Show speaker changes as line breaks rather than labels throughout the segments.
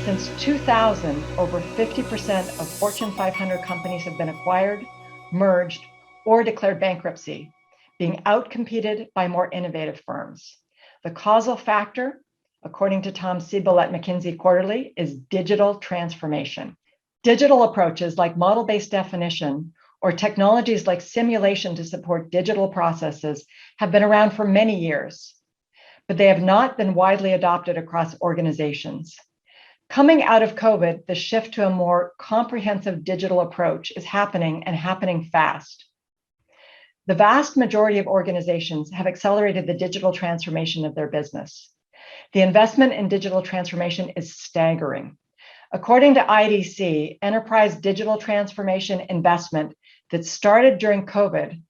Since 2000, over 50% of Fortune 500 companies have been acquired, merged, or declared bankruptcy, being outcompeted by more innovative firms. The causal factor, according to Tom Siebel at McKinsey Quarterly, is digital transformation. Digital approaches like model-based definition or technologies like simulation to support digital processes have been around for many years, but they have not been widely adopted across organizations. Coming out of COVID, the shift to a more comprehensive digital approach is happening and happening fast. The vast majority of organizations have accelerated the digital transformation of their business. The investment in digital transformation is staggering. According to IDC, enterprise digital transformation investment that started during COVID,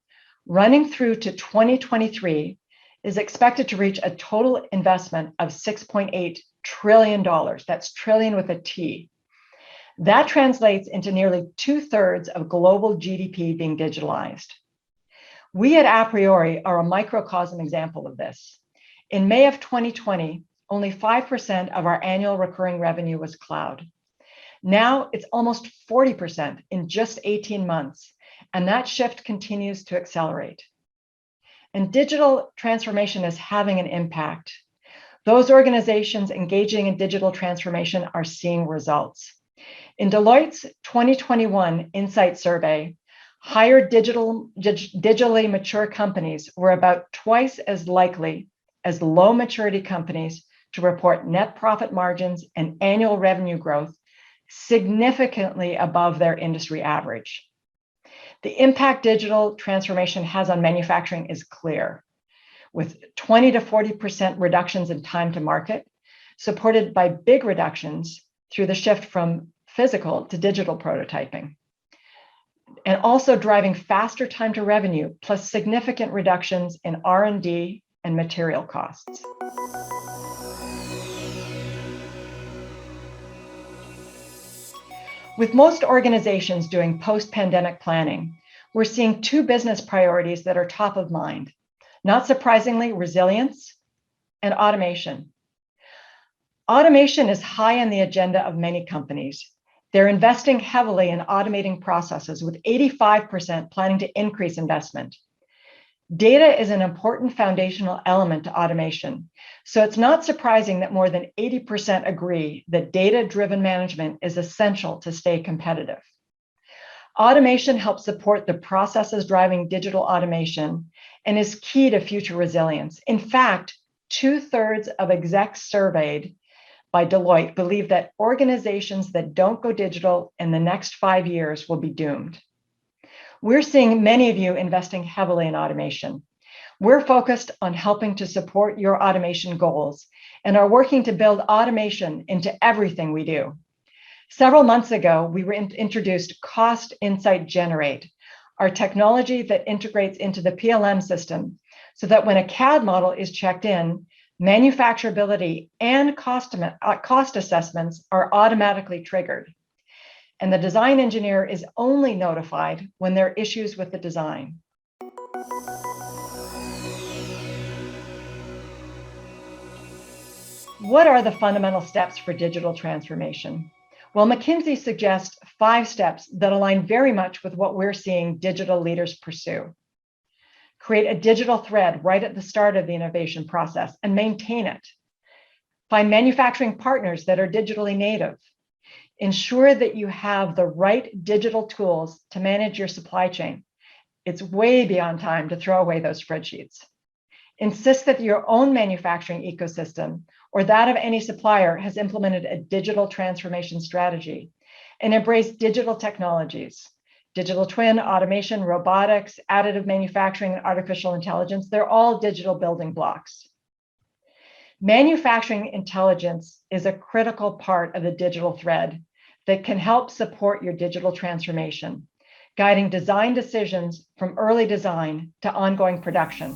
running through to 2023, is expected to reach a total investment of $6.8 trillion. That's trillion with a T. That translates into nearly 2/3 of global GDP being digitalized. We at aPriori are a microcosm example of this. In May of 2020, only 5% of our annual recurring revenue was cloud. Now it's almost 40% in just 18 months, and that shift continues to accelerate. And digital transformation is having an impact. Those organizations engaging in digital transformation are seeing results. In Deloitte's 2021 Insight Survey, higher digitally mature companies were about twice as likely as low maturity companies to report net profit margins and annual revenue growth significantly above their industry average. The impact digital transformation has on manufacturing is clear, with 20 to 40% reductions in time to market, supported by big reductions through the shift from physical to digital prototyping, and also driving faster time to revenue, plus significant reductions in R&D and material costs. With most organizations doing post-pandemic planning, we're seeing two business priorities that are top of mind. Not surprisingly, resilience and automation. Automation is high on the agenda of many companies. They're investing heavily in automating processes, with 85% planning to increase investment. Data is an important foundational element to automation, so it's not surprising that more than 80% agree that data-driven management is essential to stay competitive. Automation helps support the processes driving digital automation and is key to future resilience. In fact, 2/3 of execs surveyed by Deloitte believe that organizations that don't go digital in the next 5 years will be doomed. We're seeing many of you investing heavily in automation. We're focused on helping to support your automation goals and are working to build automation into everything we do. Several months ago, we introduced Cost Insight Generate, our technology that integrates into the PLM system so that when a CAD model is checked in, manufacturability and cost assessments are automatically triggered. And the design engineer is only notified when there are issues with the design. What are the fundamental steps for digital transformation? Well, McKinsey suggests 5 steps that align very much with what we're seeing digital leaders pursue. Create a digital thread right at the start of the innovation process and maintain it. Find manufacturing partners that are digitally native. Ensure that you have the right digital tools to manage your supply chain. It's way beyond time to throw away those spreadsheets. Insist that your own manufacturing ecosystem or that of any supplier has implemented a digital transformation strategy, and embrace digital technologies. Digital twin, automation, robotics, additive manufacturing, and artificial intelligence, they're all digital building blocks. Manufacturing intelligence is a critical part of the digital thread that can help support your digital transformation, guiding design decisions from early design to ongoing production.